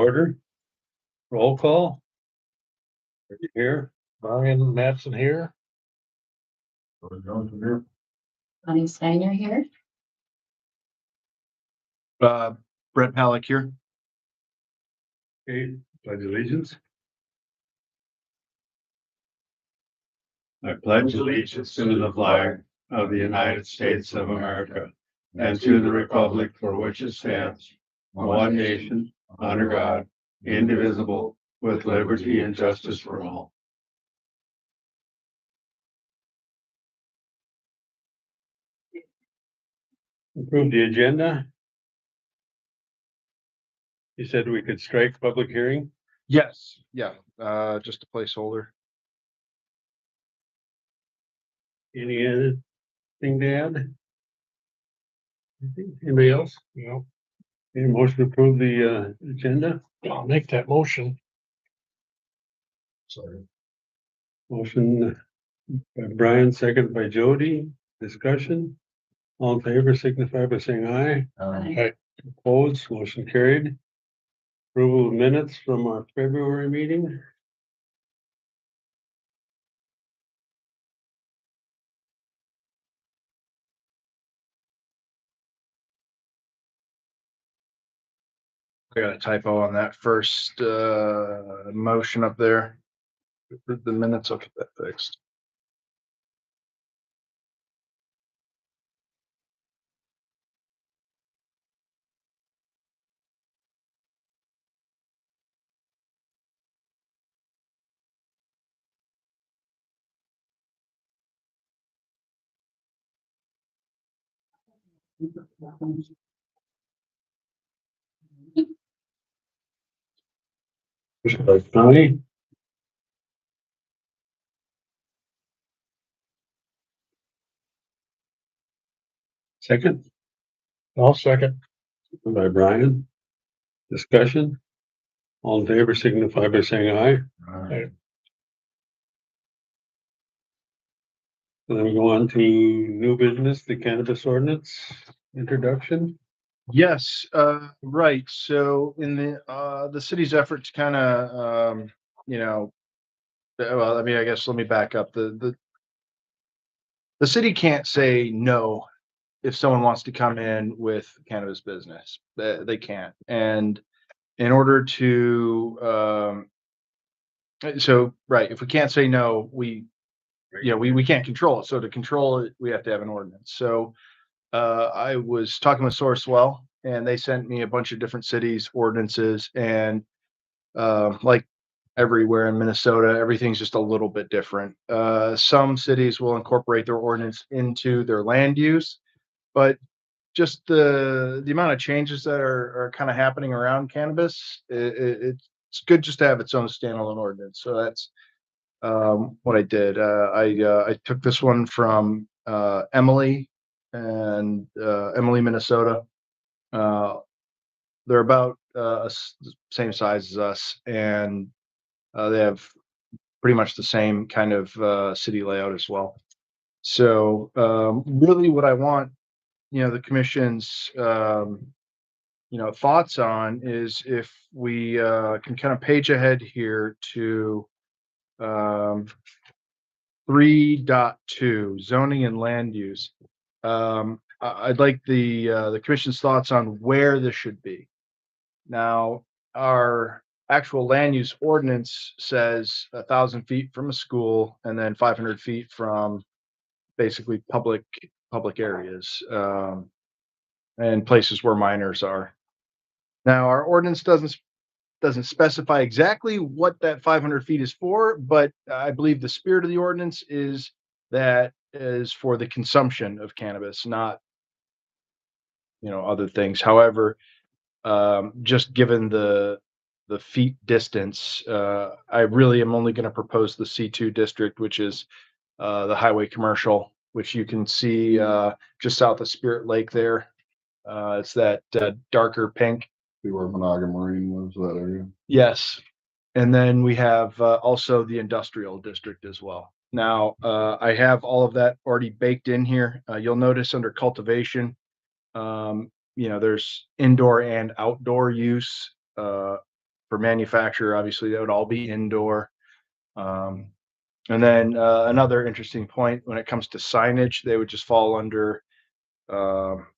Order. Roll call. Are you here? Brian Mattson here. Bonnie Steiner here. Brett Palick here. Okay, pledge allegiance. I pledge allegiance to the flag of the United States of America and to the republic for which it stands, one nation, under God, indivisible, with liberty and justice for all. Approve the agenda. You said we could strike public hearing. Yes, yeah, just a placeholder. Any other thing to add? Anybody else? No. Any motion to approve the agenda? I'll make that motion. Sorry. Motion by Brian, second by Jody. Discussion. All in favor signify by saying aye. Aye. Opposed, motion carried. Approval of minutes from our February meeting. I got a typo on that first motion up there. The minutes, I'll get that fixed. Motion by Connie. Second I'll second. by Brian. Discussion. All in favor signify by saying aye. Aye. And then we go on to new business, the cannabis ordinance introduction. Yes, right. So in the city's effort to kind of, well, I mean, I guess let me back up. The city can't say no if someone wants to come in with cannabis business. They can't. And in order to, so right, if we can't say no, we can't control it. So to control it, we have to have an ordinance. So I was talking with Sourcewell, and they sent me a bunch of different cities' ordinances, and like everywhere in Minnesota, everything's just a little bit different. Some cities will incorporate their ordinance into their land use, but just the amount of changes that are kind of happening around cannabis, it's good just to have its own standalone ordinance. So that's what I did. I took this one from Emily, Minnesota. They're about same size as us, and they have pretty much the same kind of city layout as well. So really what I want, the commission's, thoughts on is if we can kind of page ahead here to 3.2 zoning and land use. I'd like the commission's thoughts on where this should be. Now, our actual land use ordinance says 1,000 feet from a school and then 500 feet from basically public areas and places where minors are. Now, our ordinance doesn't specify exactly what that 500 feet is for, but I believe the spirit of the ordinance is that is for the consumption of cannabis, not other things. However, just given the feet distance, I really am only going to propose the C2 district, which is the highway commercial, which you can see just south of Spirit Lake there. It's that darker pink. See where Menahga Marine was, that area. Yes. And then we have also the industrial district as well. Now, I have all of that already baked in here. You'll notice under cultivation, there's indoor and outdoor use. for manufacturer, obviously that would all be indoor. And then another interesting point, when it comes to signage, they would just fall under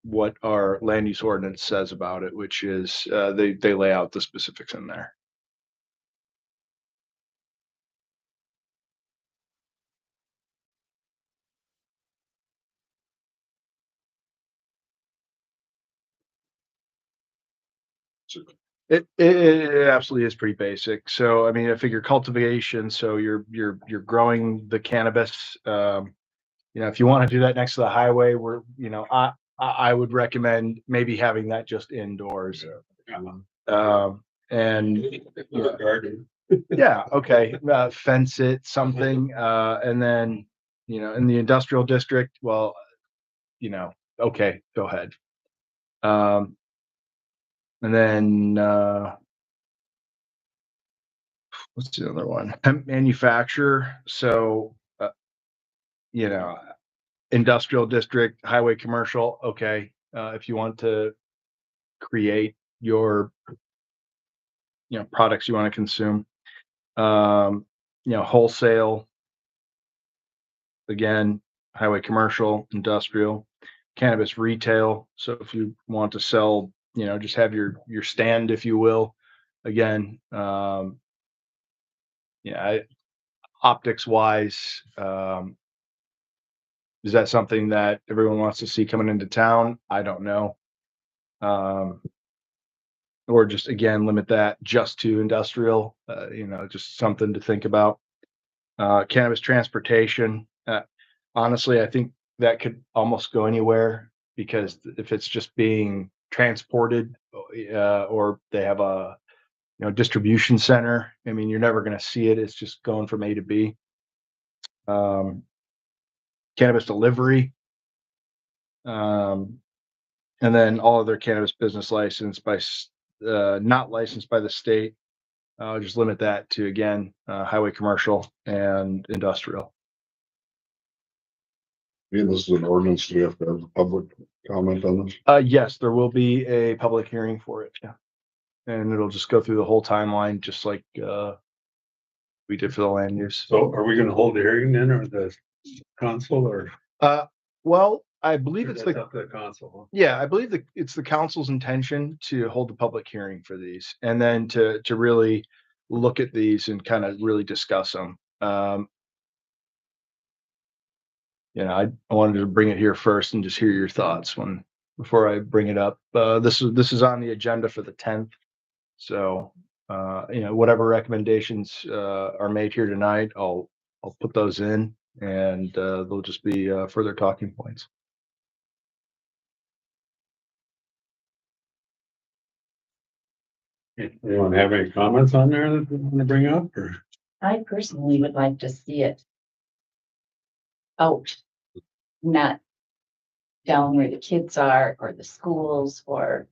what our land use ordinance says about it, which is they lay out the specifics in there. It absolutely is pretty basic. So I mean, I figure cultivation. So you're growing the cannabis. You know, if you want to do that next to the highway, where you know, I would recommend maybe having that just indoors. And yeah, okay, fence it, something, and then you know, in the industrial district, well, you know, okay, go ahead. And then what's the other one? Hemp manufacturer. So, you know, industrial district, highway commercial. Okay. If you want to create your, you know, products you want to consume, you know, wholesale, again, highway commercial, industrial, cannabis retail. So if you want to sell, you know, just have your stand, if you will, again, yeah, optics wise, is that something that everyone wants to see coming into town? I don't know. Or just again, limit that just to industrial, you know, just something to think about. Cannabis transportation. Honestly, I think that could almost go anywhere because if it's just being transported, or they have a, you know, distribution center, I mean, you're never going to see it. It's just going from A to B. Cannabis delivery. And then all other cannabis business licensed by, not licensed by the state. Just limit that to, again, highway commercial and industrial. Yeah, this is an ordinance. Do we have to have a public comment on this? Yes, there will be a public hearing for it. Yeah. And it'll just go through the whole timeline, just like we did for the land use. So are we gonna hold the hearing then, or the council, or? Well, I believe it's That's the, up to the council. yeah, I believe it's the council's intention to hold the public hearing for these and then to really look at these and kind of really discuss them. You know, I wanted to bring it here first and just hear your thoughts before I bring it up. This is on the agenda for the 10th. So, you know, whatever recommendations are made here tonight, I'll put those in, and they'll just be further talking points. Anyone have any comments on there that they want to bring up, or? I personally would like to see it out, not down where the kids are or the schools or,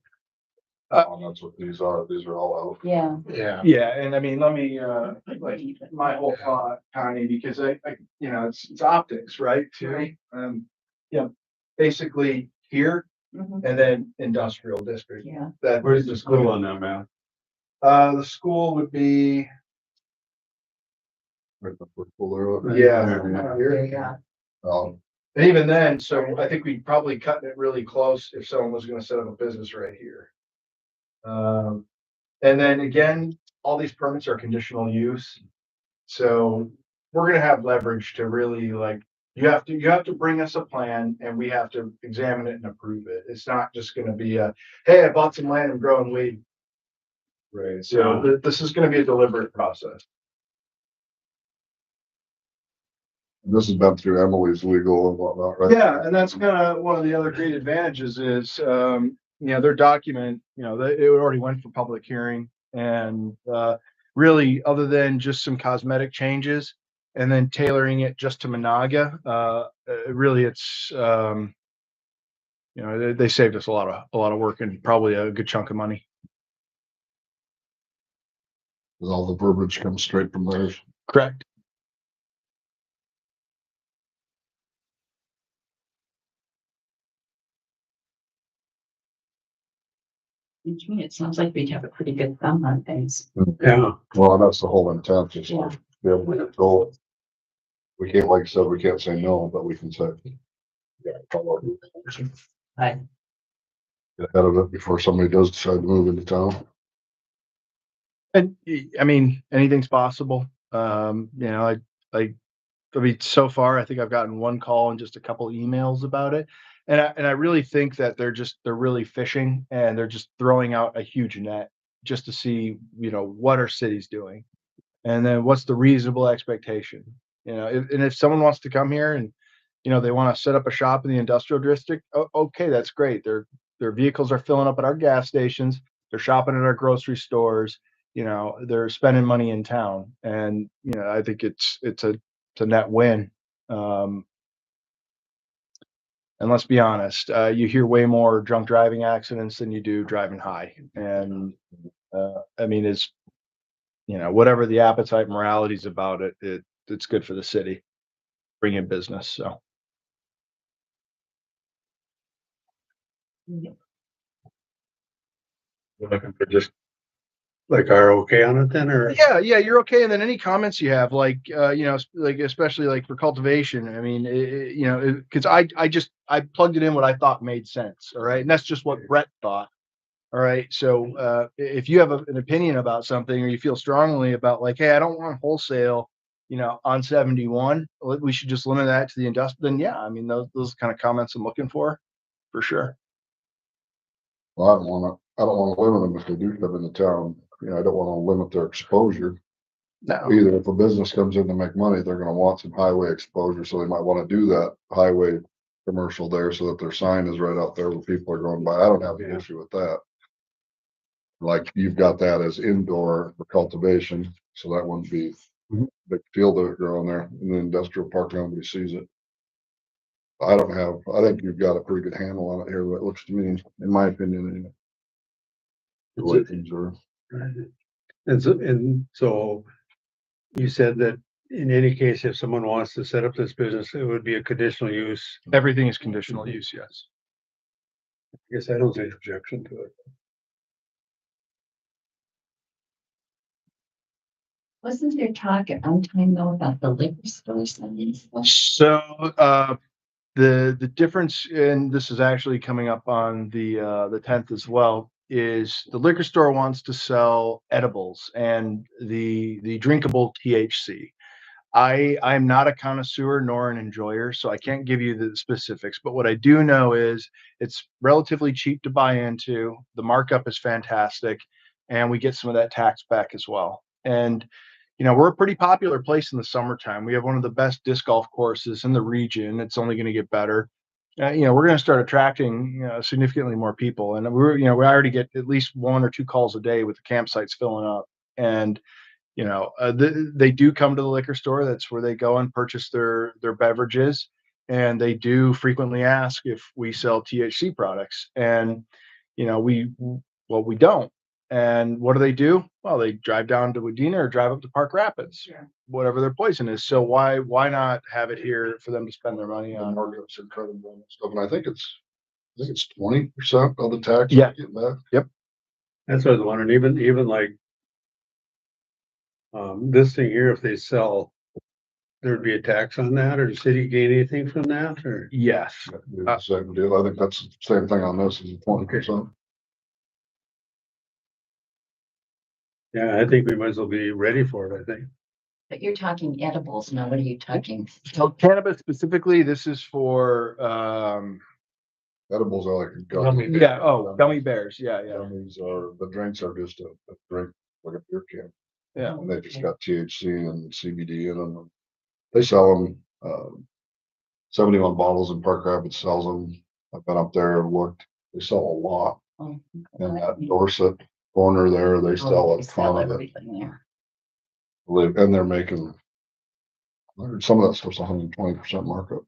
That's what these are. These are all out. yeah. Yeah, and I mean, let me like my whole thought, Connie, because I you know, it's optics, right? Too. Right. You know, basically here Mhm. and then industrial district. Yeah. That Where's the school on that map? the school would be, Right, the football there. yeah. There you go. And even then, so I think we'd probably cut it really close if someone was gonna set up a business right here. And then again, all these permits are conditional use. So we're gonna have leverage to really like, you have to bring us a plan and we have to examine it and approve it. It's not just gonna be a, hey, I bought some land and growing weed. Right. So this is gonna be a deliberate process. This has been through Emily's legal and whatnot, right? Yeah, and that's kind of one of the other great advantages is, you know, their document, you know, it already went for public hearing and, really other than just some cosmetic changes and then tailoring it just to Menahga, really it's, you know, they saved us a lot of work and probably a good chunk of money. 'Cause all the verbiage comes straight from theirs. Correct. It sounds like we'd have a pretty good thumb on things. Yeah. Well, that's the whole intent, just Yeah. to be able to control it. We can't, like I said, we can't say no, but we can say. Yeah, follow it. Right. Get ahead of it before somebody does decide to move into town. And I mean, anything's possible. You know, I mean, so far, I think I've gotten one call and just a couple emails about it. And I really think that they're really fishing and they're just throwing out a huge net just to see, you know, what our city's doing. And then what's the reasonable expectation? You know, if someone wants to come here and, you know, they want to set up a shop in the industrial district, okay, that's great. Their vehicles are filling up at our gas stations, they're shopping at our grocery stores, you know, they're spending money in town. And, you know, I think it's a net win. Um, and let's be honest, you hear way more drunk driving accidents than you do driving high. And I mean, it's, you know, whatever the appetite morality is about it, it's good for the city, bring in business. So We're looking for just like our okay on it then, or? yeah, you're okay. And then any comments you have, like you know, like especially like for cultivation. I mean, you know, because I plugged it in what I thought made sense. All right, and that's just what Brett thought. All right. So if you have an opinion about something or you feel strongly about like, hey, I don't want wholesale, you know, on 71, we should just limit that to the industrial. Then yeah, I mean those kind of comments I'm looking for sure. Well, I don't wanna limit them if they do come into town. You know, I don't wanna limit their exposure. No. Either if a business comes in to make money, they're gonna want some highway exposure, so they might wanna do that highway commercial there so that their sign is right out there where people are going by. I don't have an issue with that. Like you've got that as indoor for cultivation, so that wouldn't be a big field of it growing there in the industrial park, nobody sees it. I think you've got a pretty good handle on it here, what it looks to me, in my opinion, anyway. The way things are. And so you said that in any case, if someone wants to set up this business, it would be a conditional use. Everything is conditional use. Yes. I guess I don't see objection to it. Wasn't there talk at one time though about the liquor stores and stuff? So the difference, and this is actually coming up on the 10th as well, is the liquor store wants to sell edibles and the drinkable THC. I'm not a connoisseur nor an enjoyer, so I can't give you the specifics. But what I do know is it's relatively cheap to buy into. The markup is fantastic, and we get some of that tax back as well. And you know, we're a pretty popular place in the summertime. We have one of the best disc golf courses in the region. It's only going to get better. You know, we're going to start attracting, you know, significantly more people, and we already get at least 1 or 2 calls a day with the campsites filling up. And you know, they do come to the liquor store. That's where they go and purchase their beverages, and they do frequently ask if we sell THC products. And you know, we don't. And what do? Well, they drive down to Wadena or drive up to Park Rapids, Sure. whatever their poison is. So why not have it here for them to spend their money And on? markups are incredible and stuff, and I think it's 20% of the tax. Yeah. Getting back. That's what I was wondering, even like this thing here, if they sell, there'd be a tax on that, or the city gain anything from that, or? Yes. Do the same deal. I think that's the same thing on this, is 20%. Yeah, I think we might as well be ready for it, I think. But you're talking edibles now. What are you talking? So cannabis specifically, this is for Edibles are like a Gummy. gummy. yeah, gummy bears. Yeah. Gummies are, the drinks are just a drink, like a beer can. Yeah. And they just got THC and CBD in them. They sell them, 71 bottles in Park Rapids sells them. I've been up there and looked. They sell a lot. Oh, In that Dorset corner there, they sell they a sell ton of it. everything there. And they're making, some of that stuff's 120% markup.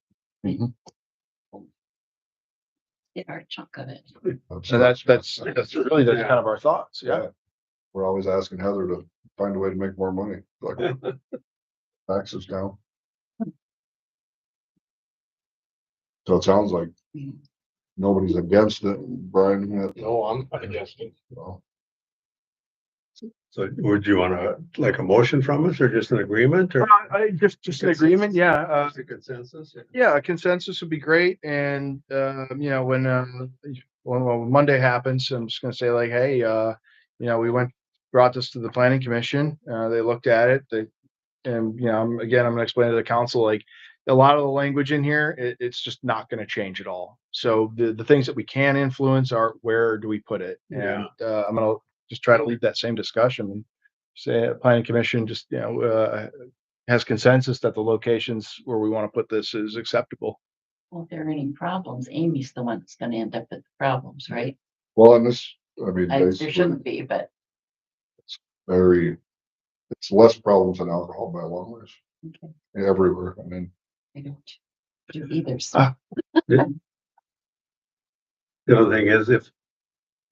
Get our chunk of it. And that's really that's kind of our thoughts. Yeah. We're always asking Heather to find a way to make more money, like taxes down. So it sounds like nobody's against it, Brian, No, I'm against it. well, So would you wanna, like a motion from us or just an agreement or? I just an agreement, yeah, Just a consensus? yeah, a consensus would be great, and, you know, when Monday happens, I'm just gonna say like, hey, you know, brought this to the planning commission, they looked at it, and, you know, I'm gonna explain to the council, like, a lot of the language in here, it's just not gonna change at all. So the things that we can influence are where do we put it? And, I'm gonna just try to lead that same discussion and say, planning commission just, you know, has consensus that the locations where we want to put this is acceptable. Well, if there are any problems, Amy's the one that's gonna end up with the problems, right? well, and this, I mean, There basically, shouldn't be, but it's less problems than alcohol by a long ways. okay, Everywhere, I mean, I don't do either. So The other thing is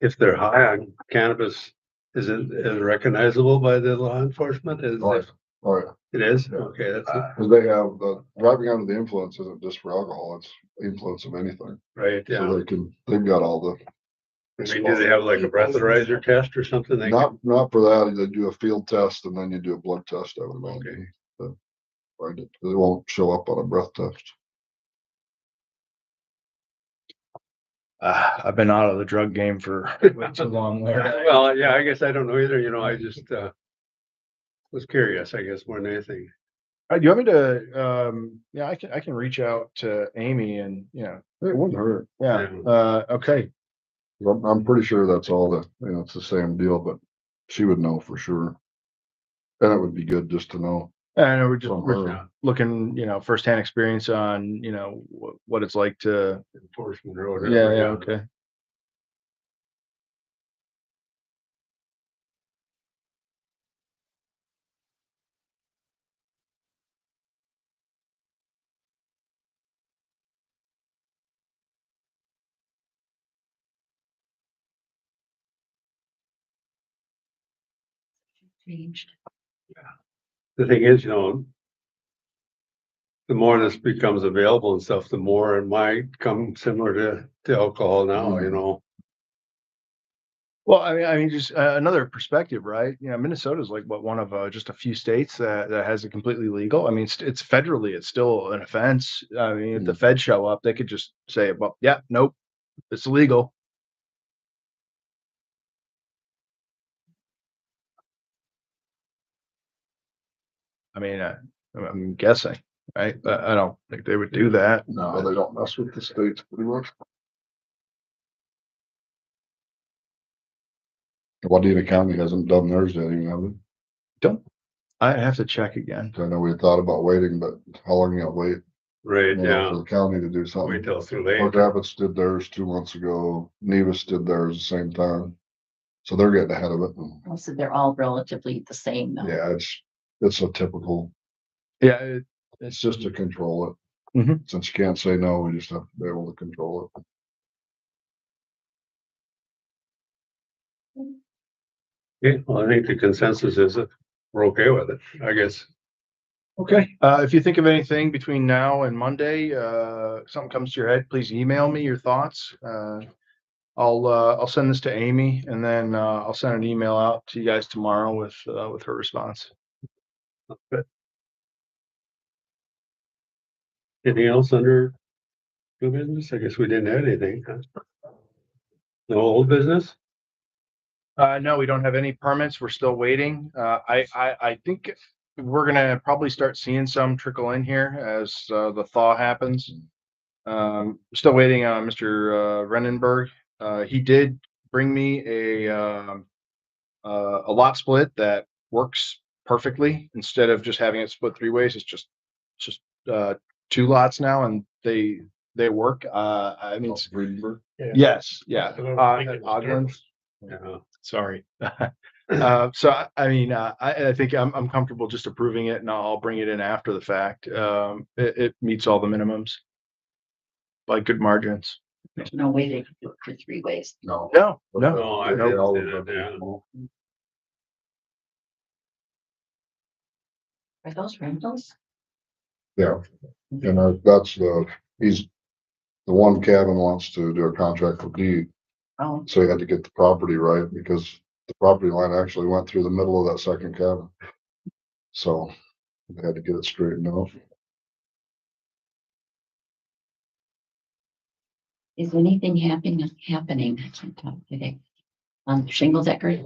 if they're high on cannabis, is it as recognizable by the law enforcement as oh, if oh, yeah. it is? Okay, that's Cause they have the driving under the influence isn't just for alcohol, it's influence of anything. right, yeah. So they've got all the, I mean, do they have like a breathalyzer test or something? They not for that, they do a field test and then you do a blood test, I would Okay. imagine. To find it, they won't show up on a breath test. I've been out of the drug game for way too long, Larry. Well, yeah, I guess I don't know either, you know, I just, was curious, I guess, more than anything. You want me to, yeah, I can reach out to Amy and, you know, It wouldn't hurt. yeah, okay. I'm pretty sure that's all it's the same deal, but she would know for sure. And it would be good just to know. And we're From we're her. looking, you know, firsthand experience on, you know, what it's like to, Enforcement or yeah, whatever. yeah, okay. changed. The thing is, you know, the more this becomes available and stuff, the more it might come similar to alcohol now, you know. Well, I mean, just another perspective, right? You know, Minnesota is like what one of just a few states that has it completely legal. I mean, it's federally, it's still an offense. I mean, if the feds show up, they could just say, "Well, yeah, nope, it's illegal." I mean, I'm guessing, right? But I don't think they would do that. No, they don't mess with the states pretty much. Wadena County hasn't done theirs yet, even have they? Don't. I have to check again. I know we had thought about waiting, but how long you gotta wait? Right, You know, yeah. for the county to do Wait something. till it's too late. Port Rapids did theirs 2 months ago. Nevis did theirs the same time. So they're getting ahead of it. Also, they're all relatively the same though. Yeah, it's a typical, Yeah, it's just to control it. Mhm. Since you can't say no, we just have to be able to control it. Okay, well, I think the consensus is that we're okay with it, I guess. okay. If you think of anything between now and Monday, something comes to your head, please email me your thoughts. I'll send this to Amy and then I'll send an email out to you guys tomorrow with her response. Anything else under new business? I guess we didn't have anything. Huh? No old business? No, we don't have any permits. We're still waiting. I think we're gonna probably start seeing some trickle in here as the thaw happens. Still waiting on Mr. Renenberg. He did bring me a lot split that works perfectly. Instead of just having it split three ways, it's just two lots now, and they work. I mean, it's, Greenberg. yes, yeah. Ogland. Yeah. Sorry. So I mean, I think I'm comfortable just approving it, and I'll bring it in after the fact. It meets all the minimums, like good margins. There's no way they could do it for 3 ways. No. No, No, I no. did All say of that, them. yeah. Are those rentals? Yeah, and that's he's the one cabin wants to do a contract with deed. Oh, So he had to get the property right because the property line actually went through the middle of that second cabin. So they had to get it straightened out. is anything happening, I can't talk today, on Shingle Decker?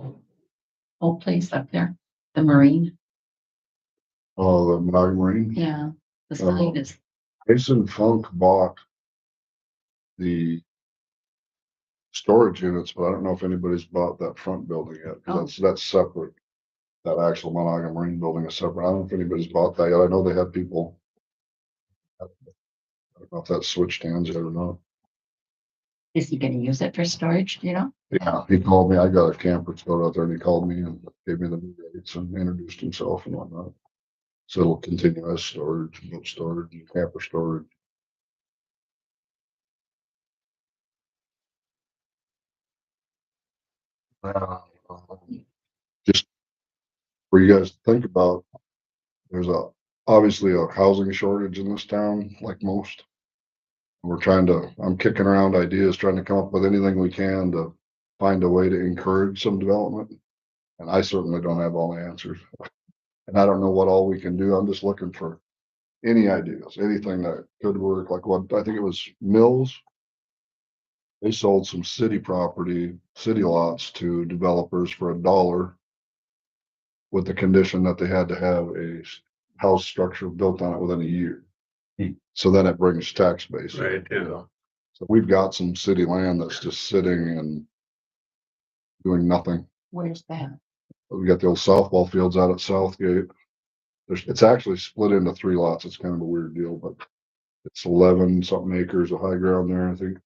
Old place up there, the Marine, Oh, the Menahga Marine. yeah, the sign is, Jason Funk bought the storage units, but I don't know if anybody's bought that front building yet. 'Cause that's separate. That actual Menahga Marine building is separate. I don't know if anybody's bought that yet. I know they had people. I don't know if that's switched hands yet or not. is he gonna use it for storage, you know? Yeah, he called me. I got a camper stowed out there and he called me and gave me the new rates and introduced himself and whatnot. So it'll continue as storage, boat storage, and camper storage. Just for you guys to think about, there's obviously a housing shortage in this town, like most. I'm kicking around ideas, trying to come up with anything we can to find a way to encourage some development. And I certainly don't have all the answers. And I don't know what all we can do. I'm just looking for any ideas, anything that could work, like what, I think it was Mills. They sold some city property, city lots to developers for $1 with the condition that they had to have a house structure built on it within a year. So then it brings tax base. Right, yeah. So we've got some city land that's just sitting and doing nothing. Where's that? We got the old softball fields out at Southgate. It's actually split into 3 lots. It's kind of a weird deal, but it's 11 something acres of high ground there, I think.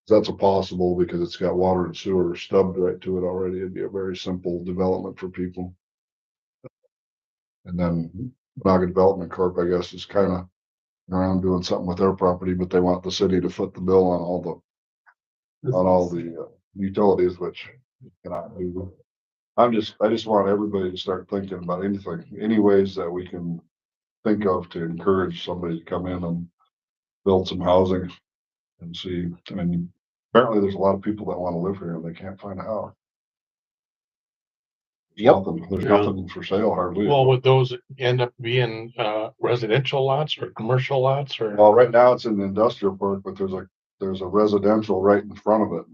That's a possible because it's got water and sewer stubbed right to it already. It'd be a very simple development for people. And then Menahga Development Corp, I guess, is kind of around doing something with their property, but they want the city to foot the bill on all the utilities, which cannot do. I just want everybody to start thinking about anything, any ways that we can think of to encourage somebody to come in and build some housing and see. I mean, apparently there's a lot of people that want to live here and they can't find a house. Yep. There's Yeah. nothing for sale hardly. Well, would those end up being residential lots or commercial lots or? Well, right now it's in the industrial park, but there's a residential right in front of it.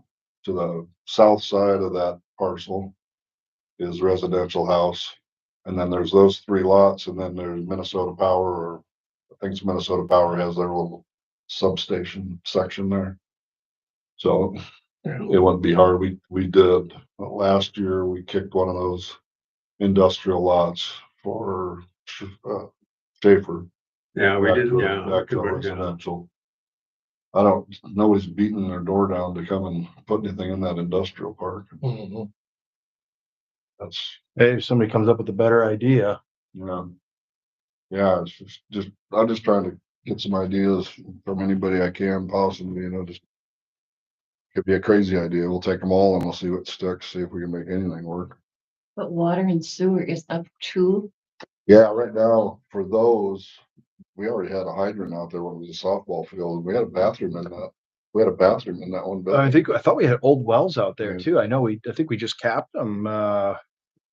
To the south side of that parcel is residential house. And then there's those 3 lots, and then there's Minnesota Power, or I think it's Minnesota Power has their little substation section there. So it wouldn't be hard. We did last year, we kicked one of those industrial lots for Schaefer. Yeah, we did, Back to- yeah. back to residential. Nobody's beating their door down to come and put anything in that industrial park. Mhm. That's, Hey, if somebody comes up with a better idea, yeah, it's just, I'm just trying to get some ideas from anybody I can possibly, just could be a crazy idea. We'll take them all and we'll see what sticks, see if we can make anything work. But water and sewer is up to, Yeah, right now for those, we already had a hydrant out there when it was a softball field. We had a bathroom in that. We had a bathroom in that one building. I thought we had old wells out there Yeah. too. I think we just capped them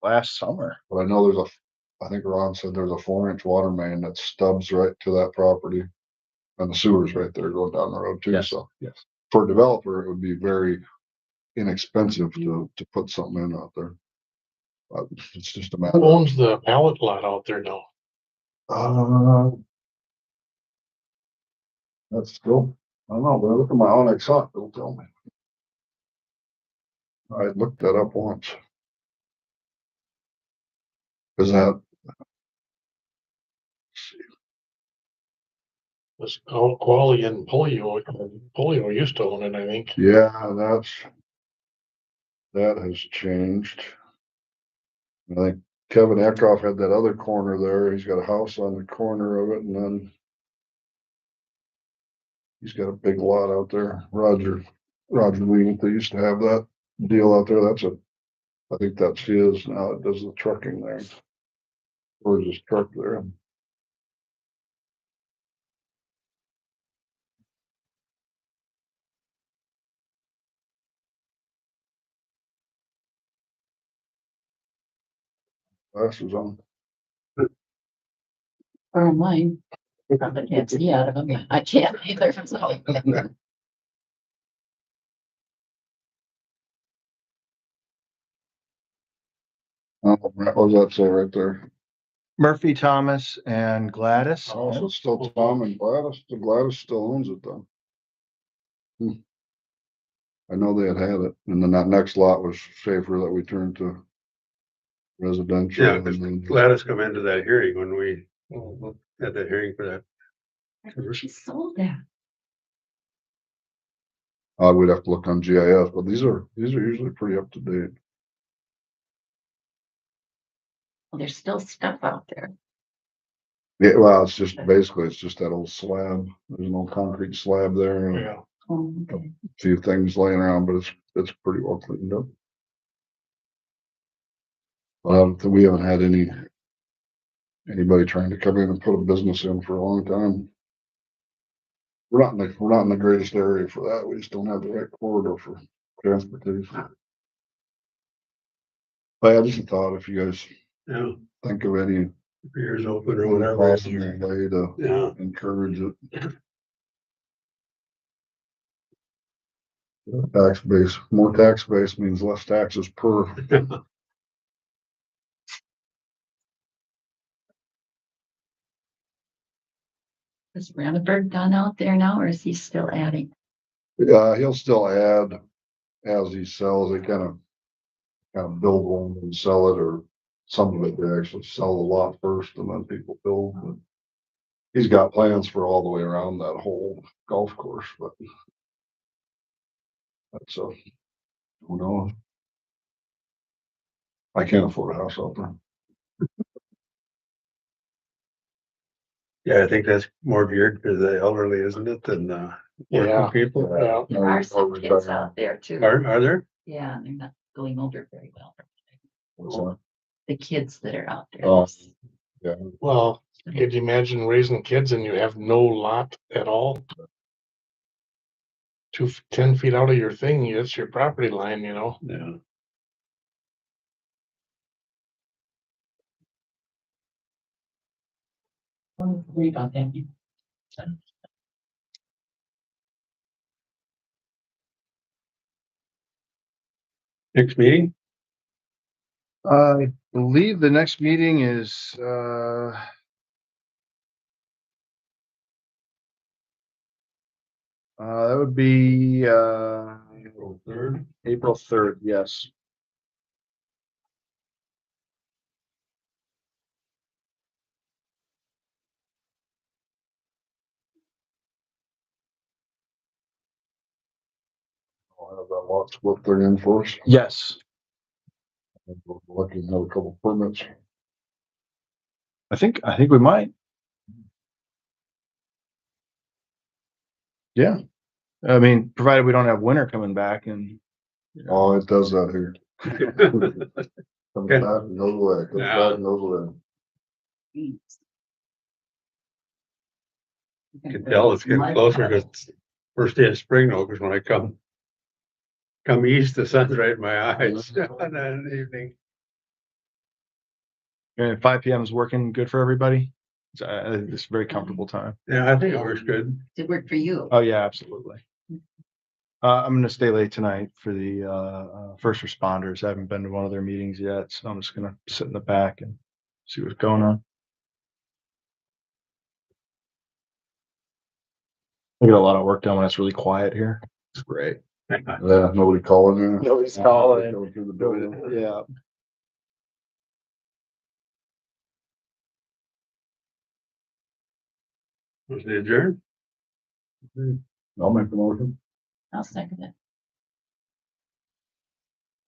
last summer. But I know I think Ron said there's a 4-inch water main that stubs right to that property. And the sewer's right there going down the road too. Yes, So yes. for a developer, it would be very inexpensive to put something in out there. But it's just a matter Who of, owns the pallet lot out there now? that's still, I don't know, but look at my Onyx Hawk, it'll tell me. I looked that up once. Is that, This Quali and Polio used to own it, I think. yeah, that has changed. I think Kevin Eckhoff had that other corner there. He's got a house on the corner of it, and then he's got a big lot out there. Roger Lee, they used to have that deal out there. I think that's his now. It does the trucking there. Or is his truck there? Glasses on. Or mine. Probably can't see out of them. I can't either. So. What does that say right there? Murphy, Thomas and Gladys. Oh, so it's still Tom and Gladys. The Gladys still owns it though. I know they had it, and then that next lot was Schaefer that we turned to residential. Yeah, and because then- Gladys come into that hearing when we had that hearing for that. She sold that. We'd have to look on GIS, but these are usually pretty up to date. Well, there's still stuff out there. Yeah, well, it's just basically, it's just that old slab. There's an old concrete slab there and a Yeah. Oh, okay. few things laying around, but it's pretty well cleaned up. We haven't had anybody trying to come in and put a business in for a long time. We're not in the greatest area for that. We just don't have the right corridor for transportation. But I just thought if you guys Yeah, think of any beers open or whatever. possible way to Yeah, encourage it. Tax base, more tax base means less taxes per. Has Ranneberg gone out there now or is he still adding? He'll still add as he sells. They kind of build one and sell it, or some of it they actually sell the lot first and then people build. But he's got plans for all the way around that whole golf course, but that's who knows? I can't afford a house out there. yeah, I think that's more geared to the elderly, isn't it, than Yeah. working people? Yeah. There are some kids out there too. Are there? Yeah, they're not going over very well. What's that? The kids that are out there. Oh. Well, could you imagine raising kids and you have no lot at all? 10 feet out of your thing, that's your property line, you know? Yeah. Don't worry about that. Next meeting? I believe the next meeting is, that would be, April 3rd. April 3rd, yes. I'll have that lot split there in for us. Yes, And we're lucky to have a couple permits. I think we might. Yeah. I mean, provided we don't have winter coming back and. Oh, it does that here. Comes Okay. back and goes away, comes Yeah. back and goes away. You can tell it's getting closer because it's first day of spring now, because when I come east, the sun's right in my eyes on that evening. And 5 PM is working good for everybody. It's a very comfortable time. Yeah, I think it works good. It worked for you. Oh, yeah, absolutely. I'm gonna stay late tonight for the first responders. I haven't been to one of their meetings yet, so I'm just gonna sit in the back and see what's going on. I get a lot of work done when it's really quiet here. It's great. Yeah, nobody calling you. Nobody's calling. Going through the building. Yeah. Was the adjourn? I'll make the motion. I'll second it.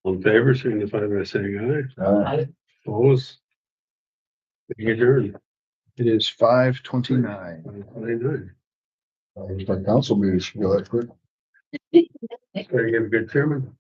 All in favor, signify by saying aye. Uh, Opposed? Being adjourned. It is 5:29. 29. My council meeting should go that quick. Gotta give a good chairman.